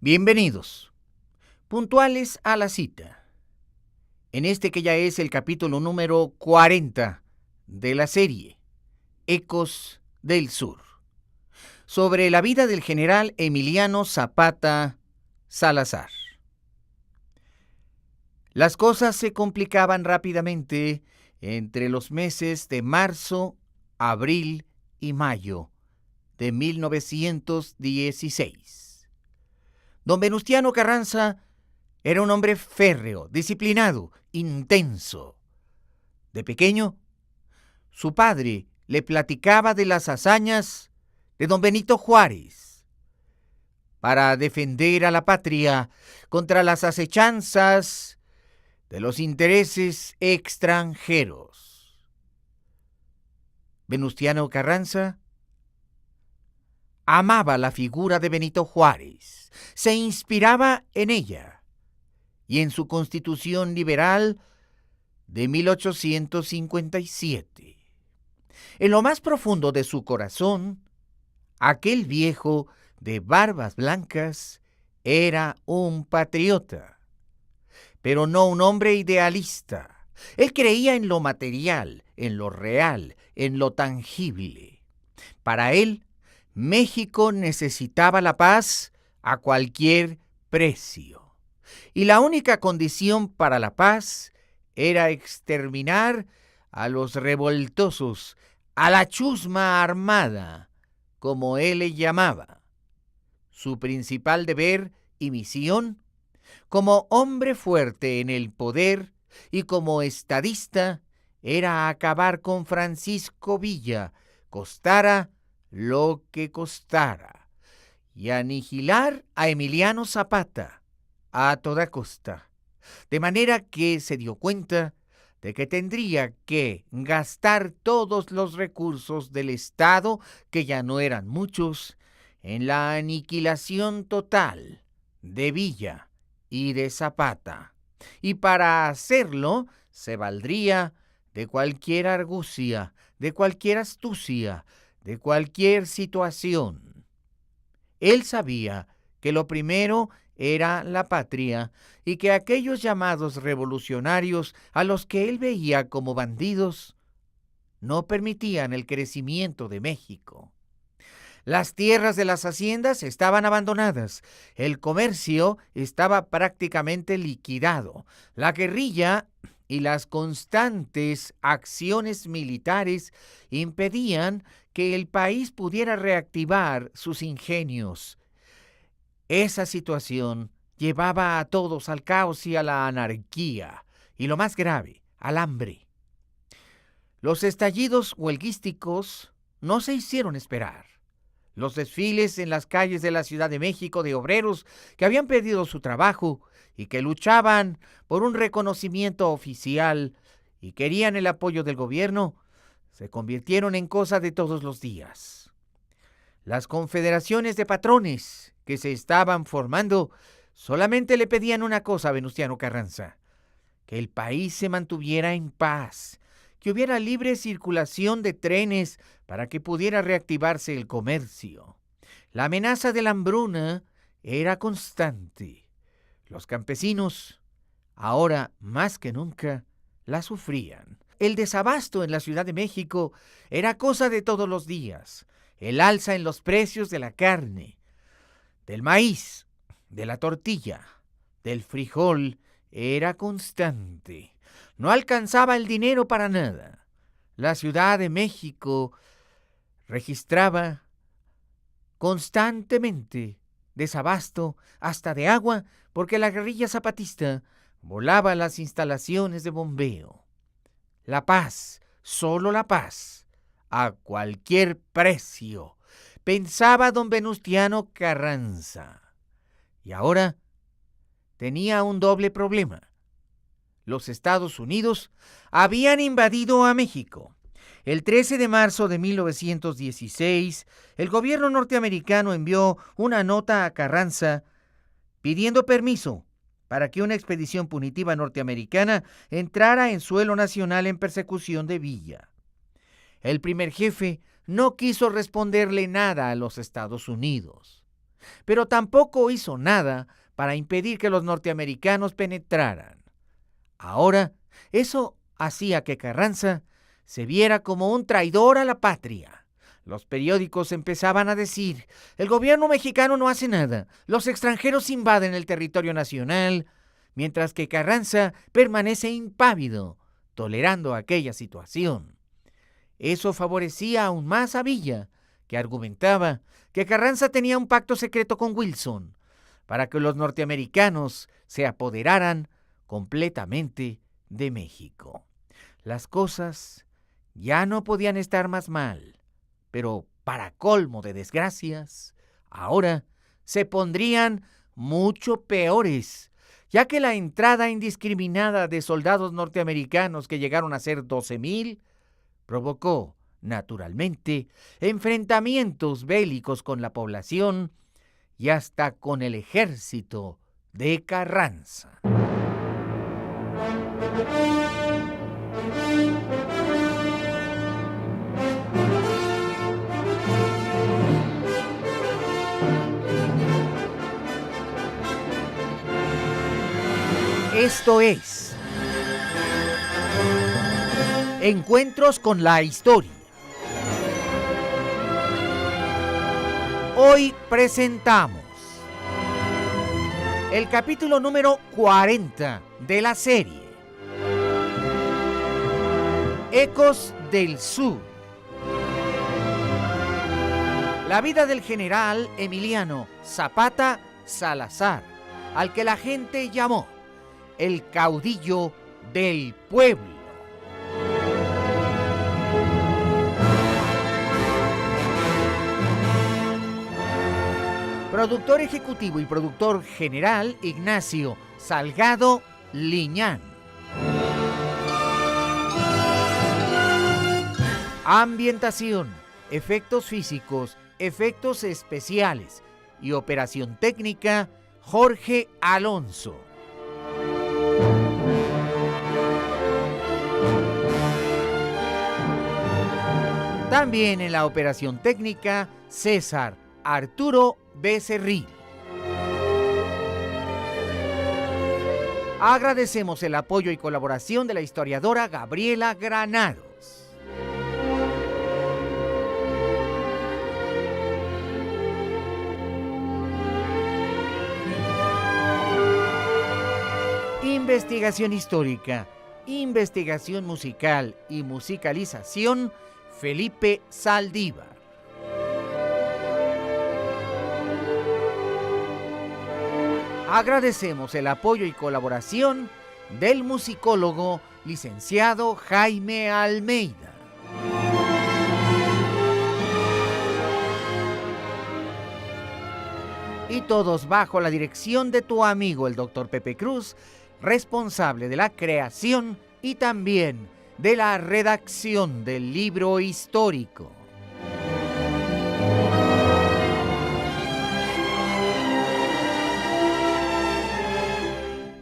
Bienvenidos, puntuales a la cita, en este que ya es el capítulo número 40 de la serie Ecos del Sur, sobre la vida del general Emiliano Zapata Salazar. Las cosas se complicaban rápidamente entre los meses de marzo, abril y mayo de 1916. Don Venustiano Carranza era un hombre férreo, disciplinado, intenso. De pequeño, su padre le platicaba de las hazañas de don Benito Juárez para defender a la patria contra las acechanzas de los intereses extranjeros. Venustiano Carranza amaba la figura de Benito Juárez, se inspiraba en ella y en su Constitución Liberal de 1857. En lo más profundo de su corazón, aquel viejo de barbas blancas era un patriota, pero no un hombre idealista. Él creía en lo material, en lo real, en lo tangible. Para él, México necesitaba la paz a cualquier precio. Y la única condición para la paz era exterminar a los revoltosos, a la chusma armada, como él le llamaba. Su principal deber y misión, como hombre fuerte en el poder y como estadista, era acabar con Francisco Villa, costara lo que costara, y aniquilar a Emiliano Zapata a toda costa, de manera que se dio cuenta de que tendría que gastar todos los recursos del Estado, que ya no eran muchos, en la aniquilación total de Villa y de Zapata, y para hacerlo se valdría de cualquier argucia, de cualquier astucia, de cualquier situación. Él sabía que lo primero era la patria y que aquellos llamados revolucionarios a los que él veía como bandidos no permitían el crecimiento de México. Las tierras de las haciendas estaban abandonadas, el comercio estaba prácticamente liquidado, la guerrilla y las constantes acciones militares impedían que el país pudiera reactivar sus ingenios. Esa situación llevaba a todos al caos y a la anarquía, y lo más grave, al hambre. Los estallidos huelguísticos no se hicieron esperar. Los desfiles en las calles de la Ciudad de México de obreros que habían perdido su trabajo y que luchaban por un reconocimiento oficial y querían el apoyo del gobierno, se convirtieron en cosa de todos los días. Las confederaciones de patrones que se estaban formando solamente le pedían una cosa a Venustiano Carranza: que el país se mantuviera en paz, que hubiera libre circulación de trenes para que pudiera reactivarse el comercio. La amenaza de la hambruna era constante. Los campesinos, ahora más que nunca, la sufrían. El desabasto en la Ciudad de México era cosa de todos los días. El alza en los precios de la carne, del maíz, de la tortilla, del frijol, era constante. No alcanzaba el dinero para nada. La Ciudad de México registraba constantemente desabasto hasta de agua, porque la guerrilla zapatista volaba las instalaciones de bombeo. La paz, solo la paz, a cualquier precio, pensaba don Venustiano Carranza. Y ahora tenía un doble problema. Los Estados Unidos habían invadido a México. El 13 de marzo de 1916, el gobierno norteamericano envió una nota a Carranza pidiendo permiso para que una expedición punitiva norteamericana entrara en suelo nacional en persecución de Villa. El primer jefe no quiso responderle nada a los Estados Unidos. pero tampoco hizo nada para impedir que los norteamericanos penetraran. Ahora, eso hacía que Carranza se viera como un traidor a la patria. Los periódicos empezaban a decir: el gobierno mexicano no hace nada, los extranjeros invaden el territorio nacional, mientras que Carranza permanece impávido, tolerando aquella situación. Eso favorecía aún más a Villa, que argumentaba que Carranza tenía un pacto secreto con Wilson para que los norteamericanos se apoderaran completamente de México. Las cosas ya no podían estar más mal, pero para colmo de desgracias, ahora se pondrían mucho peores, ya que la entrada indiscriminada de soldados norteamericanos, que llegaron a ser 12,000, provocó, naturalmente, enfrentamientos bélicos con la población y hasta con el ejército de Carranza. Esto es Encuentros con la Historia. Hoy presentamos el capítulo número 40 de la serie Ecos del Sur. La vida del general Emiliano Zapata Salazar, al que la gente llamó el caudillo del pueblo. Productor ejecutivo y productor general Ignacio Salgado Liñán. Ambientación, efectos físicos, efectos especiales y operación técnica, Jorge Alonso. También en la operación técnica, César Arturo Becerril. Agradecemos el apoyo y colaboración de la historiadora Gabriela Granados. Investigación histórica, investigación musical y musicalización, Felipe Saldívar. Agradecemos el apoyo y colaboración del musicólogo licenciado Jaime Almeida. Y todos bajo la dirección de tu amigo el Dr. Pepe Cruz, responsable de la creación y también de la redacción del libro histórico.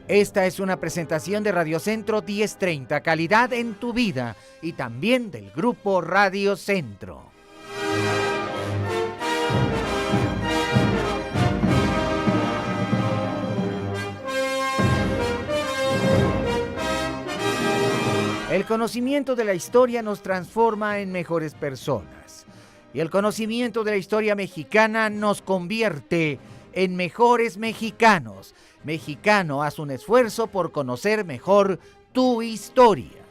Esta es una presentación de Radio Centro 1030, calidad en tu vida, y también del Grupo Radio Centro. El conocimiento de la historia nos transforma en mejores personas, y el conocimiento de la historia mexicana nos convierte en mejores mexicanos. Mexicano, haz un esfuerzo por conocer mejor tu historia.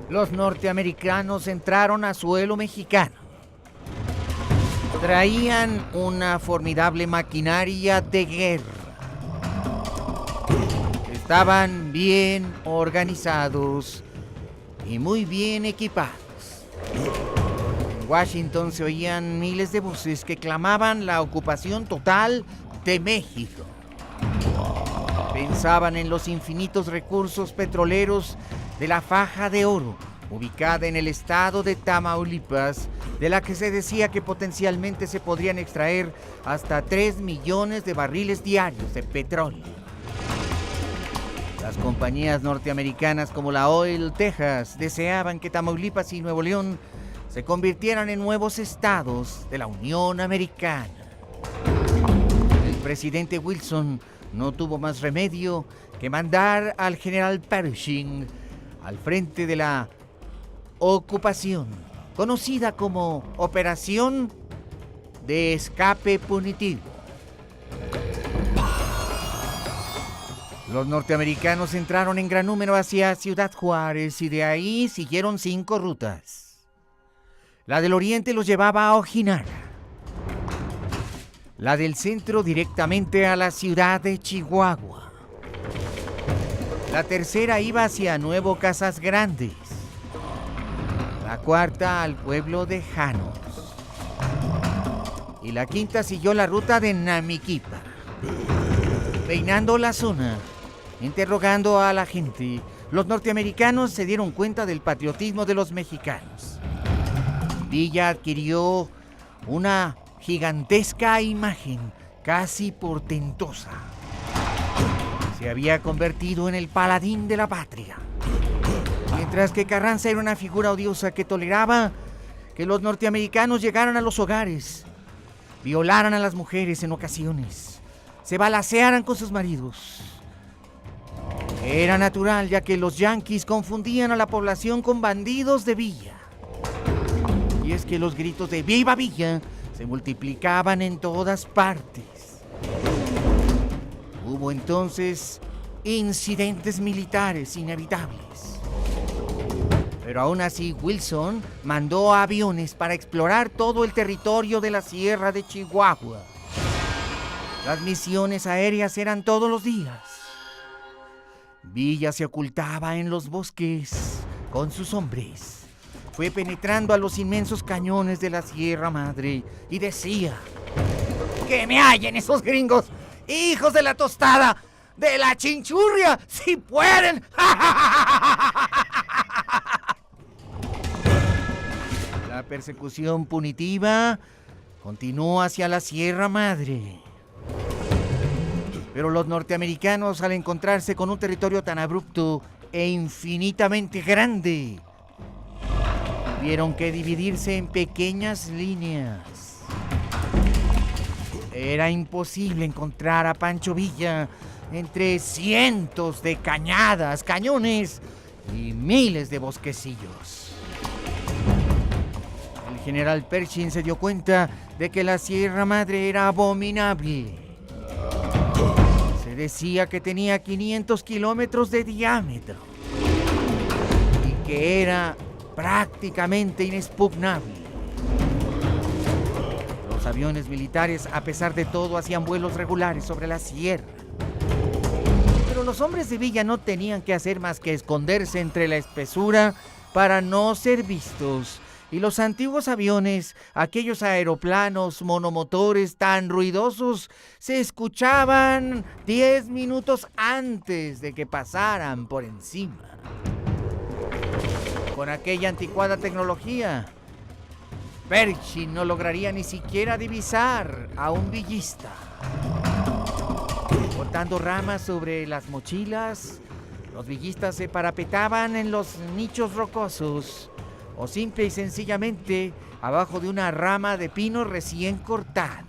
Los norteamericanos entraron a suelo mexicano. Traían una formidable maquinaria de guerra. Estaban bien organizados y muy bien equipados. En Washington se oían miles de voces que clamaban la ocupación total de México. Pensaban en los infinitos recursos petroleros de la Faja de Oro, ubicada en el estado de Tamaulipas, de la que se decía que potencialmente se podrían extraer hasta 3 millones de barriles diarios de petróleo. Las compañías norteamericanas como la Oil Texas deseaban que Tamaulipas y Nuevo León se convirtieran en nuevos estados de la Unión Americana. El presidente Wilson no tuvo más remedio que mandar al general Pershing al frente de la ocupación, conocida como Operación de Escape Punitivo. Los norteamericanos entraron en gran número hacia Ciudad Juárez y de ahí siguieron 5 rutas. La del oriente los llevaba a Ojinaga, la del centro directamente a la ciudad de Chihuahua. La tercera iba hacia Nuevo Casas Grandes. La cuarta al pueblo de Janos. Y la quinta siguió la ruta de Namiquipa, peinando la zona, interrogando a la gente. Los norteamericanos se dieron cuenta del patriotismo de los mexicanos. Villa adquirió una gigantesca imagen, casi portentosa. Se había convertido en el paladín de la patria. Mientras que Carranza era una figura odiosa que toleraba que los norteamericanos llegaran a los hogares, violaran a las mujeres en ocasiones, se balacearan con sus maridos. Era natural, ya que los yanquis confundían a la población con bandidos de Villa. Y es que los gritos de ¡Viva Villa! Se multiplicaban en todas partes. Hubo entonces incidentes militares inevitables. Pero aún así, Wilson mandó aviones para explorar todo el territorio de la Sierra de Chihuahua. Las misiones aéreas eran todos los días. Villa se ocultaba en los bosques con sus hombres. Fue penetrando a los inmensos cañones de la Sierra Madre y decía: ¡que me hallen esos gringos, hijos de la tostada, de la chinchurria, si pueden! La persecución punitiva continuó hacia la Sierra Madre. Pero los norteamericanos, al encontrarse con un territorio tan abrupto e infinitamente grande, tuvieron que dividirse en pequeñas líneas. Era imposible encontrar a Pancho Villa entre cientos de cañadas, cañones y miles de bosquecillos. El general Pershing se dio cuenta de que la Sierra Madre era abominable. Se decía que tenía 500 kilómetros de diámetro y que era prácticamente inexpugnable. Los aviones militares, a pesar de todo, hacían vuelos regulares sobre la sierra. Pero los hombres de Villa no tenían que hacer más que esconderse entre la espesura para no ser vistos. Y los antiguos aviones, aquellos aeroplanos monomotores tan ruidosos, se escuchaban 10 minutos antes de que pasaran por encima. Con aquella anticuada tecnología, Pershing no lograría ni siquiera divisar a un villista. Cortando ramas sobre las mochilas, los villistas se parapetaban en los nichos rocosos o simple y sencillamente abajo de una rama de pino recién cortado.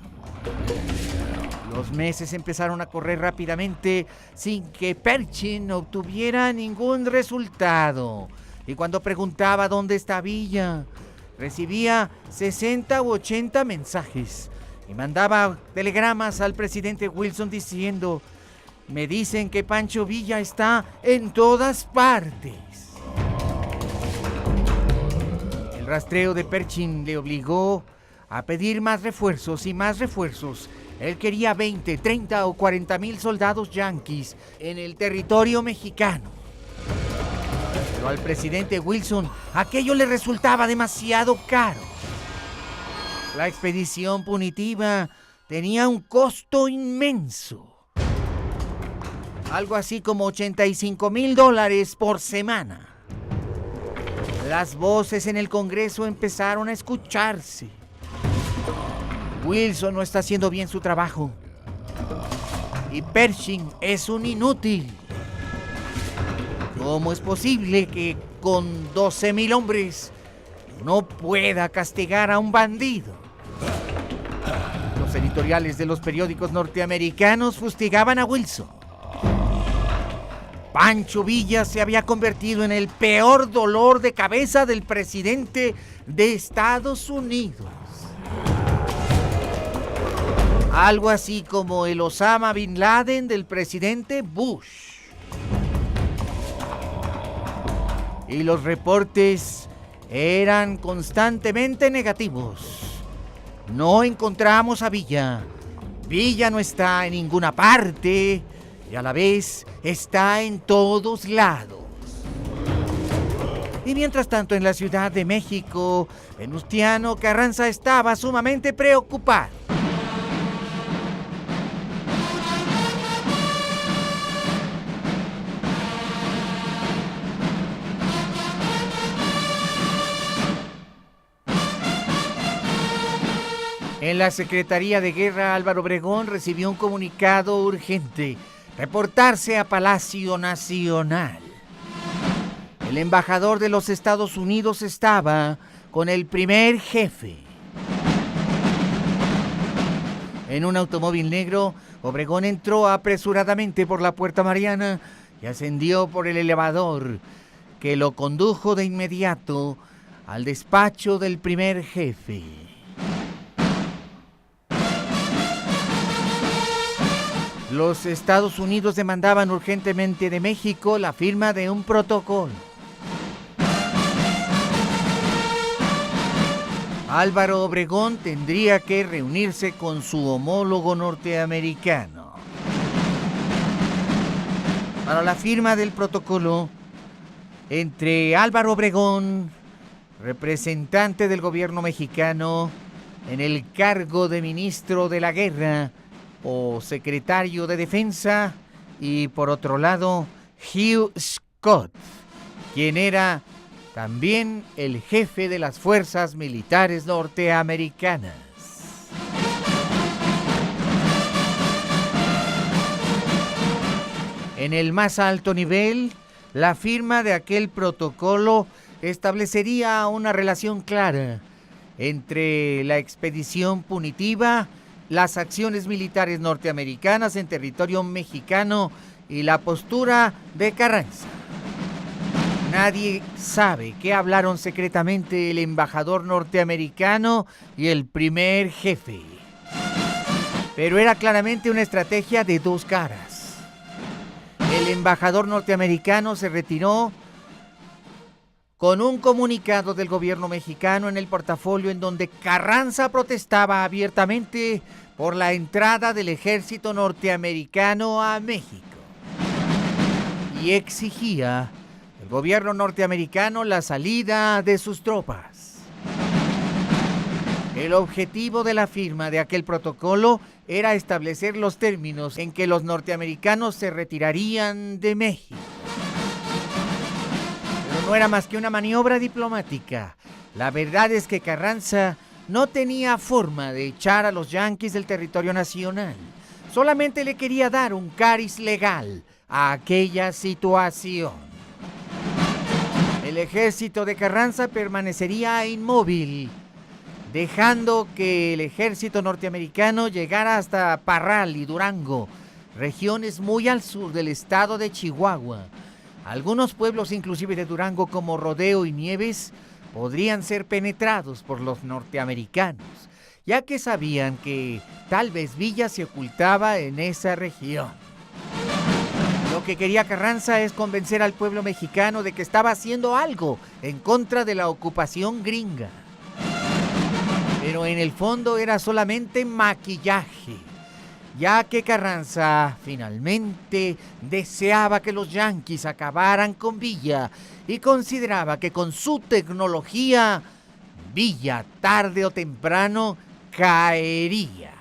Los meses empezaron a correr rápidamente sin que Pershing obtuviera ningún resultado. Y cuando preguntaba dónde está Villa, recibía 60 u 80 mensajes y mandaba telegramas al presidente Wilson diciendo: me dicen que Pancho Villa está en todas partes. El rastreo de Pershing le obligó a pedir más refuerzos y más refuerzos. Él quería 20, 30 o 40 mil soldados yanquis en el territorio mexicano. Pero al presidente Wilson aquello le resultaba demasiado caro. La expedición punitiva tenía un costo inmenso. Algo así como $85,000 por semana. Las voces en el Congreso empezaron a escucharse. Wilson no está haciendo bien su trabajo. Y Pershing es un inútil. ¿Cómo es posible que con 12,000 hombres no pueda castigar a un bandido? Los editoriales de los periódicos norteamericanos fustigaban a Wilson. Pancho Villa se había convertido en el peor dolor de cabeza del presidente de Estados Unidos. Algo así como el Osama Bin Laden del presidente Bush. Y los reportes eran constantemente negativos. No encontramos a Villa. Villa no está en ninguna parte y a la vez está en todos lados. Y mientras tanto, en la Ciudad de México, Venustiano Carranza estaba sumamente preocupado. En la Secretaría de Guerra, Álvaro Obregón recibió un comunicado urgente: reportarse a Palacio Nacional. El embajador de los Estados Unidos estaba con el primer jefe. En un automóvil negro, Obregón entró apresuradamente por la Puerta Mariana y ascendió por el elevador que lo condujo de inmediato al despacho del primer jefe. Los Estados Unidos demandaban urgentemente de México la firma de un protocolo. Álvaro Obregón tendría que reunirse con su homólogo norteamericano. Para la firma del protocolo entre Álvaro Obregón, representante del gobierno mexicano en el cargo de ministro de la guerra o secretario de defensa, y por otro lado Hugh Scott, quien era también el jefe de las fuerzas militares norteamericanas. En el más alto nivel, la firma de aquel protocolo establecería una relación clara entre la expedición punitiva, las acciones militares norteamericanas en territorio mexicano y la postura de Carranza. Nadie sabe qué hablaron secretamente el embajador norteamericano y el primer jefe. Pero era claramente una estrategia de dos caras. El embajador norteamericano se retiró con un comunicado del gobierno mexicano en el portafolio en donde Carranza protestaba abiertamente por la entrada del ejército norteamericano a México y exigía el gobierno norteamericano la salida de sus tropas. El objetivo de la firma de aquel protocolo era establecer los términos en que los norteamericanos se retirarían de México. No era más que una maniobra diplomática. La verdad es que Carranza no tenía forma de echar a los yanquis del territorio nacional. Solamente le quería dar un cariz legal a aquella situación. El ejército de Carranza permanecería inmóvil, dejando que el ejército norteamericano llegara hasta Parral y Durango, regiones muy al sur del estado de Chihuahua. Algunos pueblos inclusive de Durango como Rodeo y Nieves podrían ser penetrados por los norteamericanos, ya que sabían que tal vez Villa se ocultaba en esa región. Lo que quería Carranza es convencer al pueblo mexicano de que estaba haciendo algo en contra de la ocupación gringa. Pero en el fondo era solamente maquillaje, ya que Carranza finalmente deseaba que los yanquis acabaran con Villa y consideraba que con su tecnología, Villa tarde o temprano caería.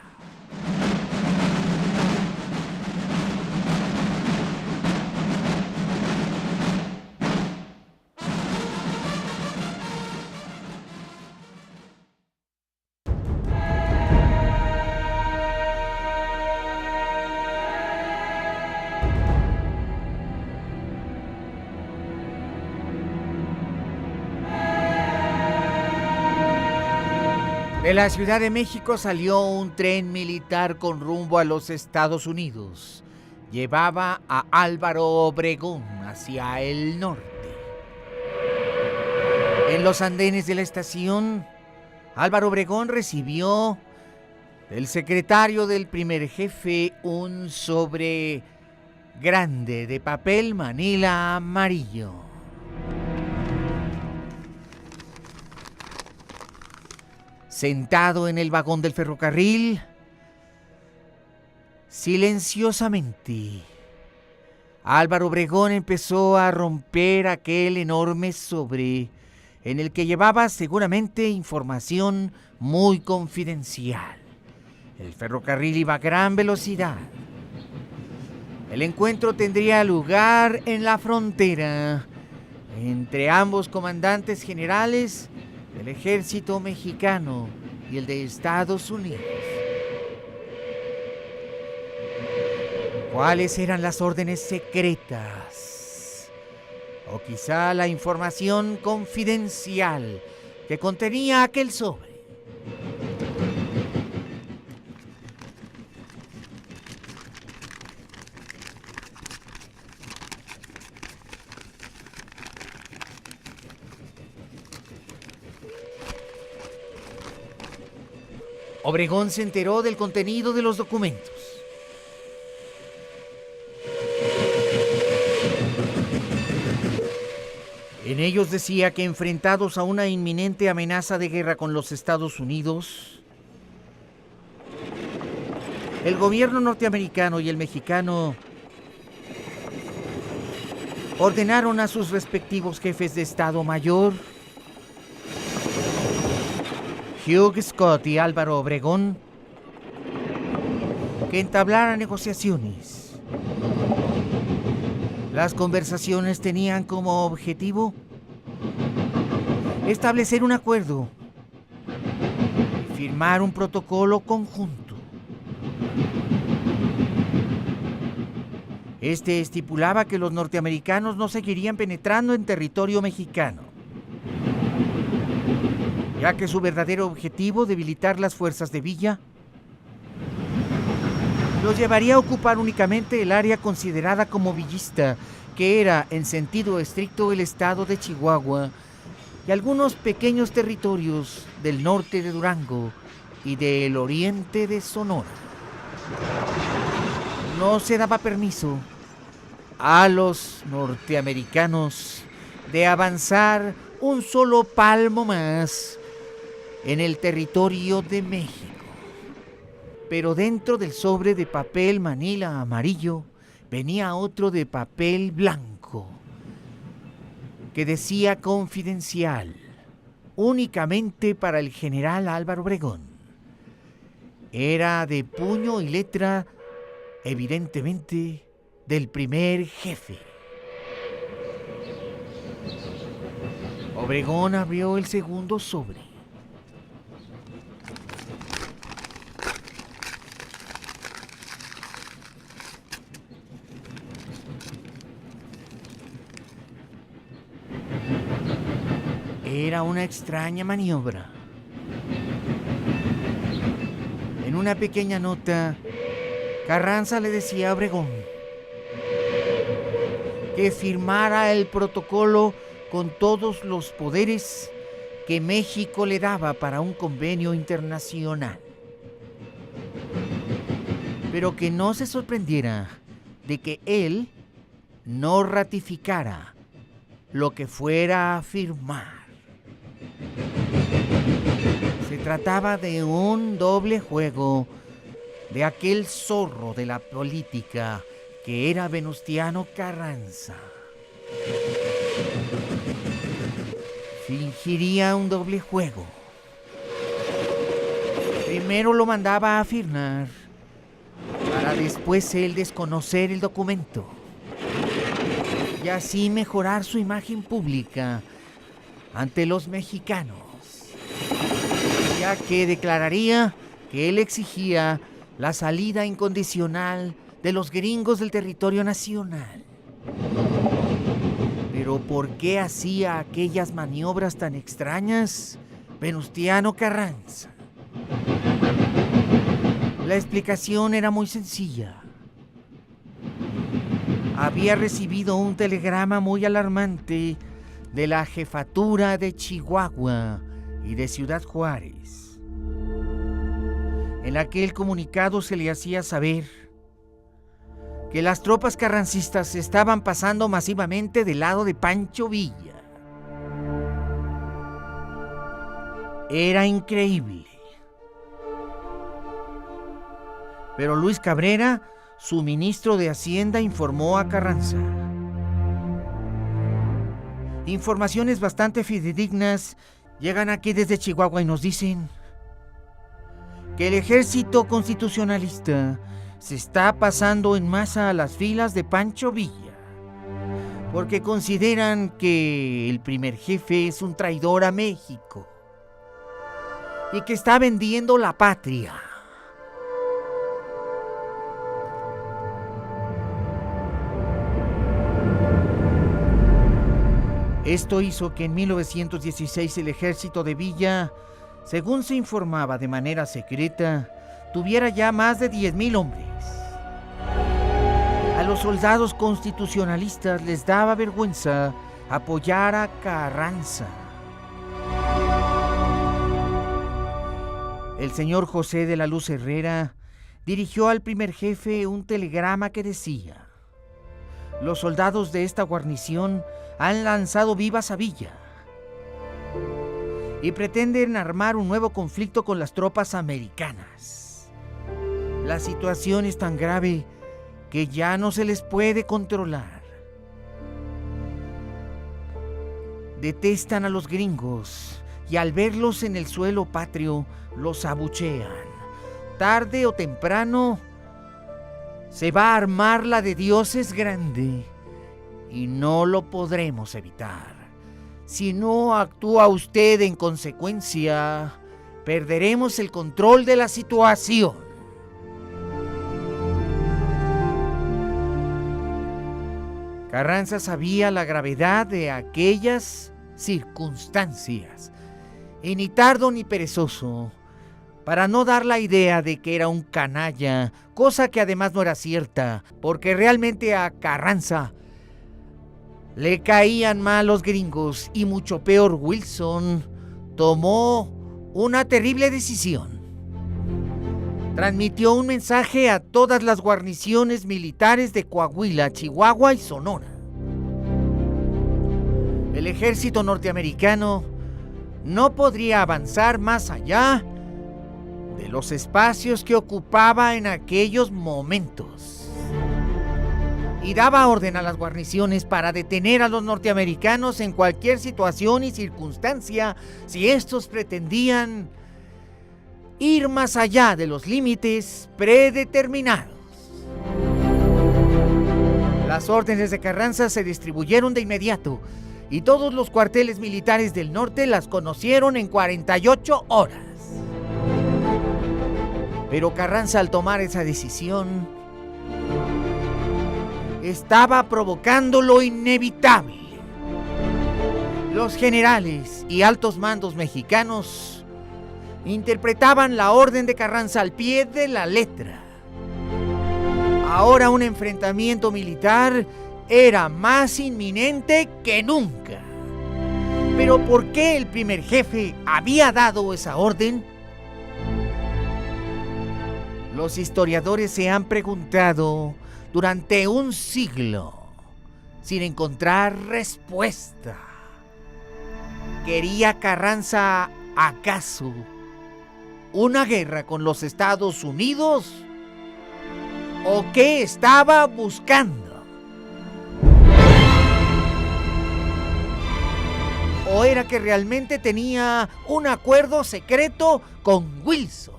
De la Ciudad de México salió un tren militar con rumbo a los Estados Unidos. Llevaba a Álvaro Obregón hacia el norte. En los andenes de la estación, Álvaro Obregón recibió del secretario del primer jefe un sobre grande de papel manila amarillo. Sentado en el vagón del ferrocarril, silenciosamente, Álvaro Obregón empezó a romper aquel enorme sobre en el que llevaba seguramente información muy confidencial. El ferrocarril iba a gran velocidad. El encuentro tendría lugar en la frontera entre ambos comandantes generales del ejército mexicano y el de Estados Unidos. ¿Cuáles eran las órdenes secretas? O quizá la información confidencial que contenía aquel sobre. Obregón se enteró del contenido de los documentos. En ellos decía que enfrentados a una inminente amenaza de guerra con los Estados Unidos, el gobierno norteamericano y el mexicano ordenaron a sus respectivos jefes de Estado Mayor, Hugh Scott y Álvaro Obregón, que entablaran negociaciones. Las conversaciones tenían como objetivo establecer un acuerdo y firmar un protocolo conjunto. Este estipulaba que los norteamericanos no seguirían penetrando en territorio mexicano, ya que su verdadero objetivo, debilitar las fuerzas de Villa, los llevaría a ocupar únicamente el área considerada como villista, que era en sentido estricto el estado de Chihuahua y algunos pequeños territorios del norte de Durango y del oriente de Sonora. No se daba permiso a los norteamericanos de avanzar un solo palmo más en el territorio de México. Pero dentro del sobre de papel manila amarillo venía otro de papel blanco que decía confidencial, únicamente para el general Álvaro Obregón. Era de puño y letra, evidentemente, del primer jefe. Obregón abrió el segundo sobre. Era una extraña maniobra. En una pequeña nota, Carranza le decía a Obregón que firmara el protocolo con todos los poderes que México le daba para un convenio internacional, pero que no se sorprendiera de que él no ratificara lo que fuera a firmar. Se trataba de un doble juego de aquel zorro de la política que era Venustiano Carranza. Fingiría un doble juego. Primero lo mandaba a firmar, para después él desconocer el documento y así mejorar su imagen pública ante los mexicanos, ya que declararía que él exigía la salida incondicional de los gringos del territorio nacional. Pero ¿por qué hacía aquellas maniobras tan extrañas Venustiano Carranza? La explicación era muy sencilla. Había recibido un telegrama muy alarmante de la jefatura de Chihuahua y de Ciudad Juárez. En aquel comunicado se le hacía saber que las tropas carrancistas estaban pasando masivamente del lado de Pancho Villa. Era increíble. Pero Luis Cabrera, su ministro de Hacienda, informó a Carranza. Informaciones bastante fidedignas llegan aquí desde Chihuahua y nos dicen que el ejército constitucionalista se está pasando en masa a las filas de Pancho Villa, porque consideran que el primer jefe es un traidor a México y que está vendiendo la patria. Esto hizo que en 1916 el ejército de Villa, según se informaba de manera secreta, tuviera ya más de 10,000 hombres. A los soldados constitucionalistas les daba vergüenza apoyar a Carranza. El señor José de la Luz Herrera dirigió al primer jefe un telegrama que decía: los soldados de esta guarnición han lanzado vivas a Villa y pretenden armar un nuevo conflicto con las tropas americanas. La situación es tan grave que ya no se les puede controlar. Detestan a los gringos y al verlos en el suelo patrio los abuchean. Tarde o temprano se va a armar la de Dios es grande y no lo podremos evitar. Si no actúa usted en consecuencia, perderemos el control de la situación. Carranza sabía la gravedad de aquellas circunstancias y ni tardo ni perezoso, para no dar la idea de que era un canalla, cosa que además no era cierta, porque realmente a Carranza le caían mal los gringos y mucho peor Wilson, tomó una terrible decisión. Transmitió un mensaje a todas las guarniciones militares de Coahuila, Chihuahua y Sonora. El ejército norteamericano no podría avanzar más allá de los espacios que ocupaba en aquellos momentos. Y daba orden a las guarniciones para detener a los norteamericanos en cualquier situación y circunstancia si estos pretendían ir más allá de los límites predeterminados. Las órdenes de Carranza se distribuyeron de inmediato y todos los cuarteles militares del norte las conocieron en 48 horas. Pero Carranza, al tomar esa decisión, estaba provocando lo inevitable. Los generales y altos mandos mexicanos interpretaban la orden de Carranza al pie de la letra. Ahora un enfrentamiento militar era más inminente que nunca. Pero ¿por qué el primer jefe había dado esa orden? Los historiadores se han preguntado durante un siglo sin encontrar respuesta. ¿Quería Carranza acaso una guerra con los Estados Unidos? ¿O qué estaba buscando? ¿O era que realmente tenía un acuerdo secreto con Wilson?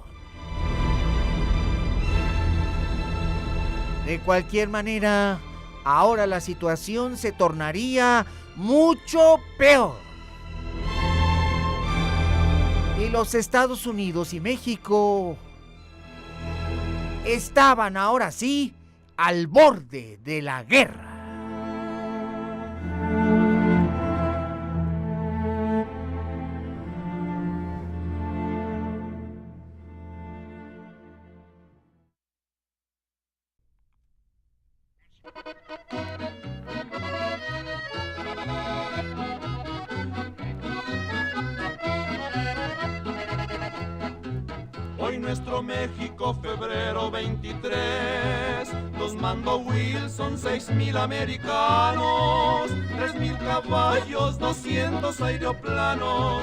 De cualquier manera, ahora la situación se tornaría mucho peor. Y los Estados Unidos y México estaban ahora sí al borde de la guerra. Hoy nuestro México, febrero 23, nos mandó Wilson 6,000 americanos, 3,000 caballos, 200 aeroplanos,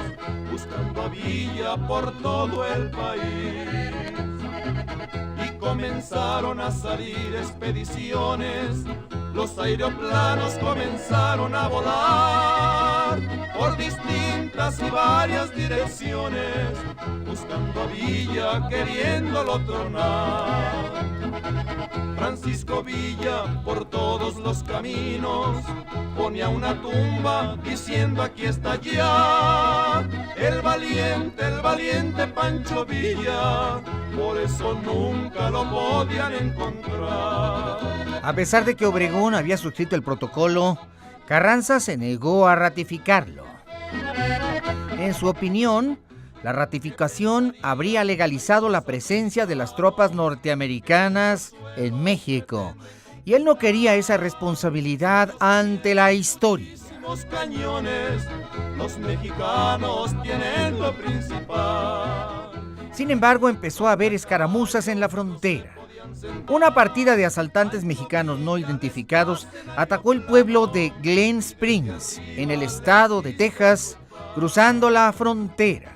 buscando a Villa por todo el país. Y comenzaron a salir expediciones, los aeroplanos comenzaron a volar por distintas y varias direcciones, buscando a Villa, queriéndolo tronar. Francisco Villa por todos los caminos ponía una tumba diciendo: aquí está ya el valiente Pancho Villa. Por eso nunca lo podían encontrar. A pesar de que Obregón había suscrito el protocolo, Carranza se negó a ratificarlo. En su opinión, la ratificación habría legalizado la presencia de las tropas norteamericanas en México, y él no quería esa responsabilidad ante la historia. Los cañones, los mexicanos tienen lo principal. Sin embargo, empezó a haber escaramuzas en la frontera. Una partida de asaltantes mexicanos no identificados atacó el pueblo de Glen Springs, en el estado de Texas, cruzando la frontera.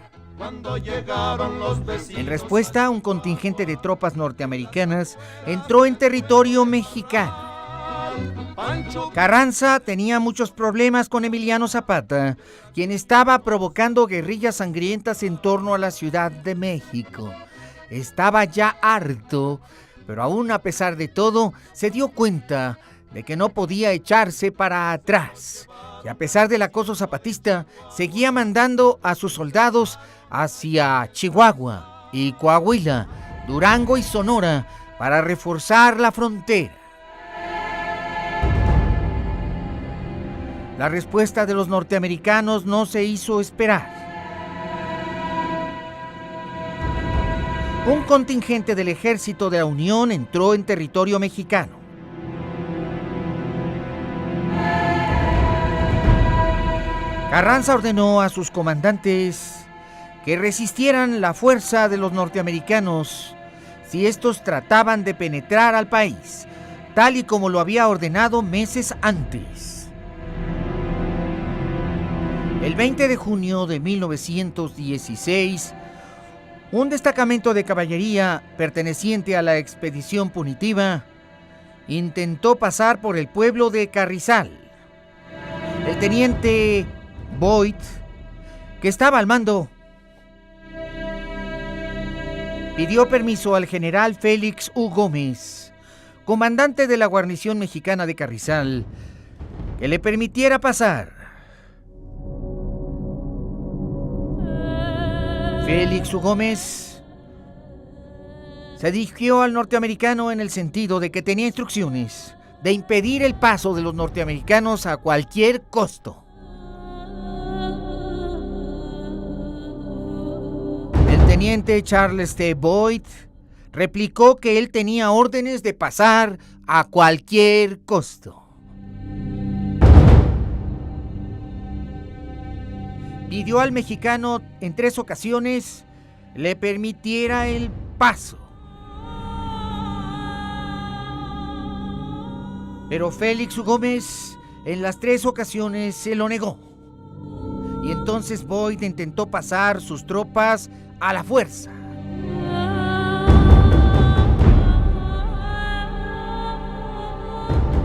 En respuesta, un contingente de tropas norteamericanas entró en territorio mexicano. Carranza tenía muchos problemas con Emiliano Zapata, quien estaba provocando guerrillas sangrientas en torno a la Ciudad de México. Estaba ya harto, pero aún a pesar de todo, se dio cuenta de que no podía echarse para atrás. Y a pesar del acoso zapatista, seguía mandando a sus soldados hacia Chihuahua y Coahuila, Durango y Sonora para reforzar la frontera. La respuesta de los norteamericanos no se hizo esperar. Un contingente del Ejército de la Unión entró en territorio mexicano. Carranza ordenó a sus comandantes que resistieran la fuerza de los norteamericanos si estos trataban de penetrar al país, tal y como lo había ordenado meses antes. El 20 de junio de 1916, un destacamento de caballería perteneciente a la expedición punitiva intentó pasar por el pueblo de Carrizal. El teniente Boyd, que estaba al mando, pidió permiso al general Félix U. Gómez, comandante de la guarnición mexicana de Carrizal, que le permitiera pasar. Félix U. Gómez se dirigió al norteamericano en el sentido de que tenía instrucciones de impedir el paso de los norteamericanos a cualquier costo. El teniente Charles T. Boyd replicó que él tenía órdenes de pasar a cualquier costo. Pidió al mexicano en 3 ocasiones le permitiera el paso. Pero Félix U. Gómez en las 3 ocasiones se lo negó. Y entonces Boyd intentó pasar sus tropas a la fuerza.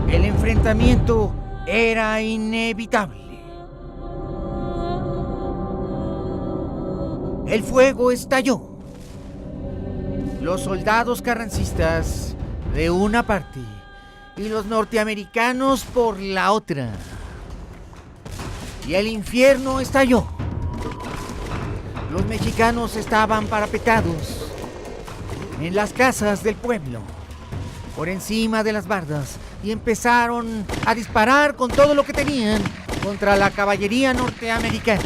El enfrentamiento era inevitable. El fuego estalló. Los soldados carrancistas de una parte y los norteamericanos por la otra. Y el infierno estalló. Los mexicanos estaban parapetados en las casas del pueblo, por encima de las bardas, y empezaron a disparar con todo lo que tenían contra la caballería norteamericana.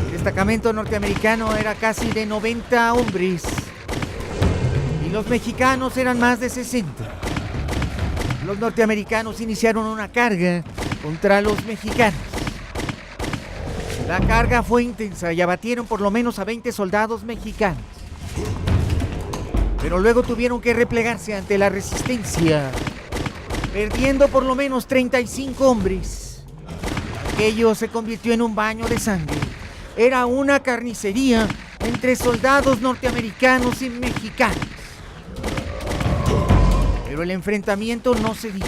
El destacamento norteamericano era casi de 90 hombres y los mexicanos eran más de 60. Los norteamericanos iniciaron una carga contra los mexicanos. La carga fue intensa y abatieron por lo menos a 20 soldados mexicanos. Pero luego tuvieron que replegarse ante la resistencia, perdiendo por lo menos 35 hombres. Aquello se convirtió en un baño de sangre. Era una carnicería entre soldados norteamericanos y mexicanos. Pero el enfrentamiento no cedía.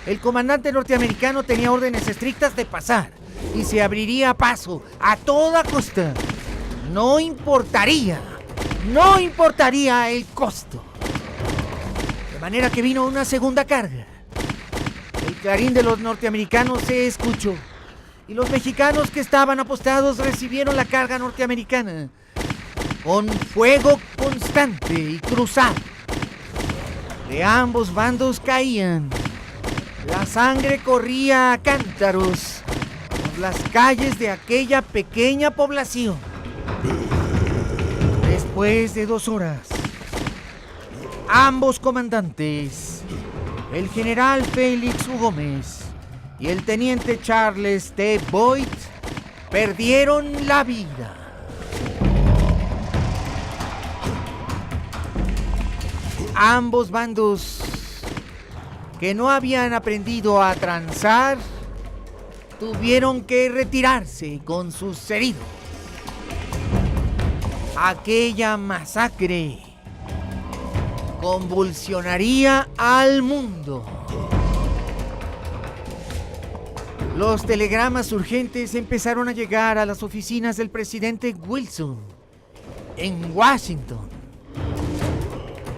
El comandante norteamericano tenía órdenes estrictas de pasar y se abriría paso a toda costa. No importaría el costo. De manera que vino una segunda carga. El clarín de los norteamericanos se escuchó y los mexicanos que estaban apostados recibieron la carga norteamericana con fuego constante y cruzado. De ambos bandos caían. La sangre corría a cántaros por las calles de aquella pequeña población. Después de 2 horas, ambos comandantes, el general Félix U. Gómez y el teniente Charles T. Boyd, perdieron la vida. Ambos bandos, que no habían aprendido a transar, tuvieron que retirarse con sus heridos. Aquella masacre convulsionaría al mundo. Los telegramas urgentes empezaron a llegar a las oficinas del presidente Wilson en Washington.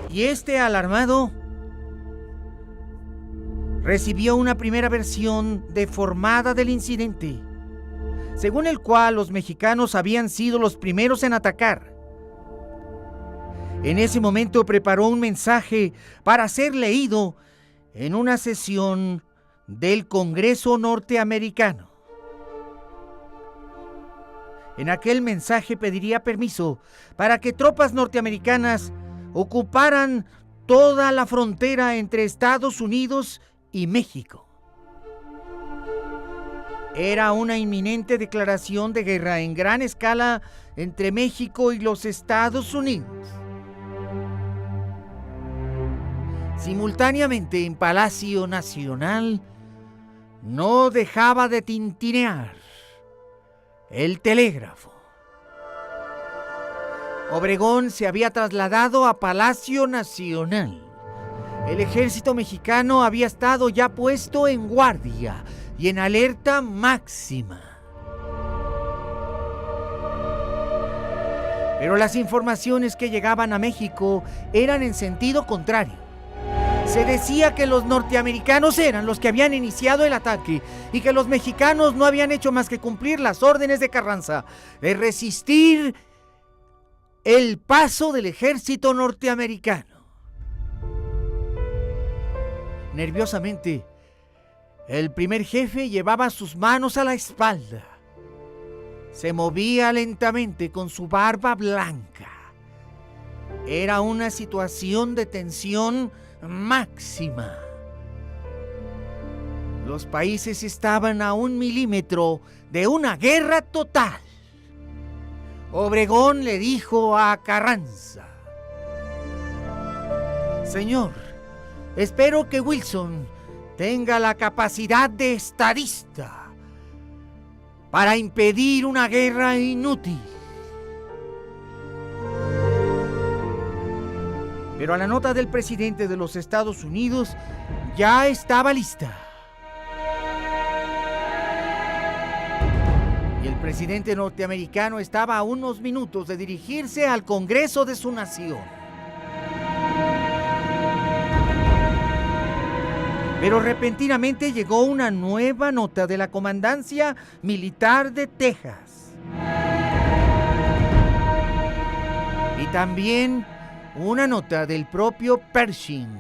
Y este, alarmado, recibió una primera versión deformada del incidente, según el cual los mexicanos habían sido los primeros en atacar. En ese momento preparó un mensaje para ser leído en una sesión del Congreso norteamericano. En aquel mensaje pediría permiso para que tropas norteamericanas ocuparan toda la frontera entre Estados Unidos y México. Era una inminente declaración de guerra en gran escala entre México y los Estados Unidos. Simultáneamente en Palacio Nacional no dejaba de tintinear el telégrafo. Obregón se había trasladado a Palacio Nacional. El ejército mexicano había estado ya puesto en guardia y en alerta máxima. Pero las informaciones que llegaban a México eran en sentido contrario. Se decía que los norteamericanos eran los que habían iniciado el ataque y que los mexicanos no habían hecho más que cumplir las órdenes de Carranza de resistir el paso del ejército norteamericano. Nerviosamente, el primer jefe llevaba sus manos a la espalda. Se movía lentamente con su barba blanca. Era una situación de tensión máxima. Los países estaban a 1 milímetro de una guerra total. Obregón le dijo a Carranza: Señor, espero que Wilson tenga la capacidad de estadista para impedir una guerra inútil. Pero a la nota del presidente de los Estados Unidos ya estaba lista. Y el presidente norteamericano estaba a unos minutos de dirigirse al Congreso de su nación. Pero repentinamente llegó una nueva nota de la Comandancia Militar de Texas. Y también una nota del propio Pershing.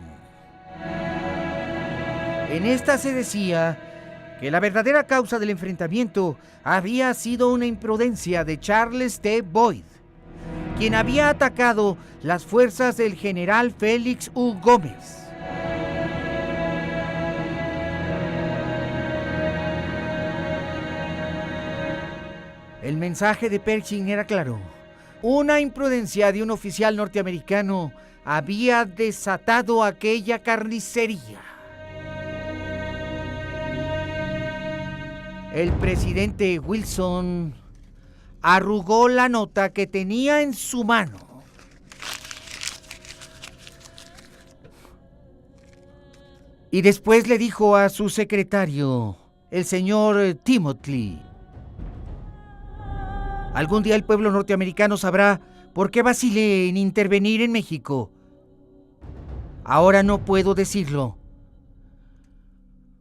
En esta se decía que la verdadera causa del enfrentamiento había sido una imprudencia de Charles T. Boyd, quien había atacado las fuerzas del general Félix U. Gómez. El mensaje de Pershing era claro. Una imprudencia de un oficial norteamericano había desatado aquella carnicería. El presidente Wilson arrugó la nota que tenía en su mano. Y después le dijo a su secretario, el señor Timothy: algún día el pueblo norteamericano sabrá por qué vacilé en intervenir en México. Ahora no puedo decirlo,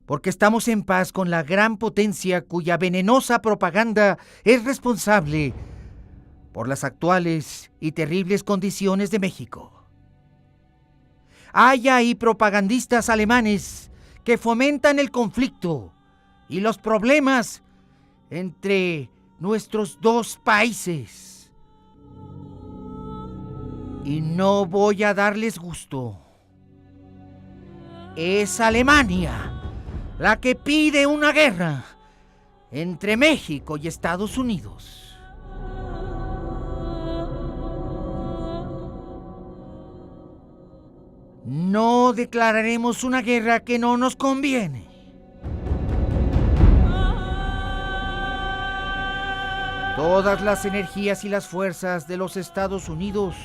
porque estamos en paz con la gran potencia cuya venenosa propaganda es responsable por las actuales y terribles condiciones de México. Hay ahí propagandistas alemanes que fomentan el conflicto y los problemas entre nuestros dos países. Y no voy a darles gusto. Es Alemania la que pide una guerra entre México y Estados Unidos. No declararemos una guerra que no nos conviene. Todas las energías y las fuerzas de los Estados Unidos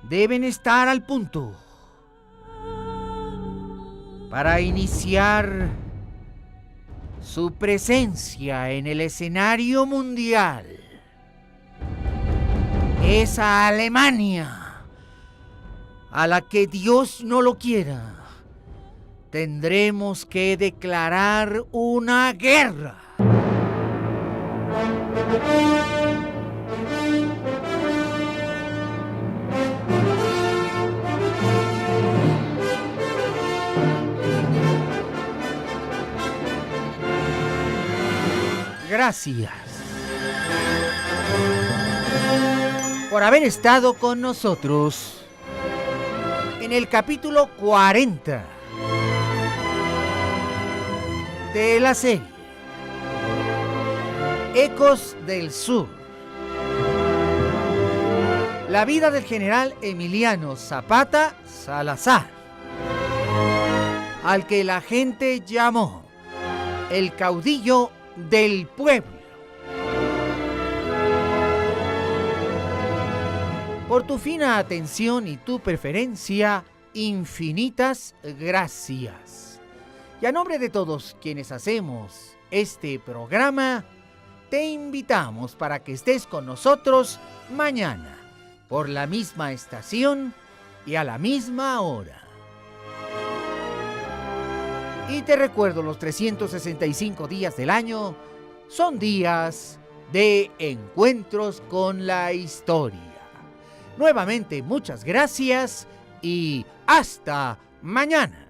deben estar al punto para iniciar su presencia en el escenario mundial. Esa Alemania, a la que Dios no lo quiera, tendremos que declarar una guerra. Gracias por haber estado con nosotros en el capítulo 40 de la serie Ecos del Sur. La vida del general Emiliano Zapata Salazar, al que la gente llamó el caudillo del pueblo. Por tu fina atención y tu preferencia, infinitas gracias. Y a nombre de todos quienes hacemos este programa, te invitamos para que estés con nosotros mañana, por la misma estación y a la misma hora. Y te recuerdo, los 365 días del año son días de encuentros con la historia. Nuevamente, muchas gracias y hasta mañana.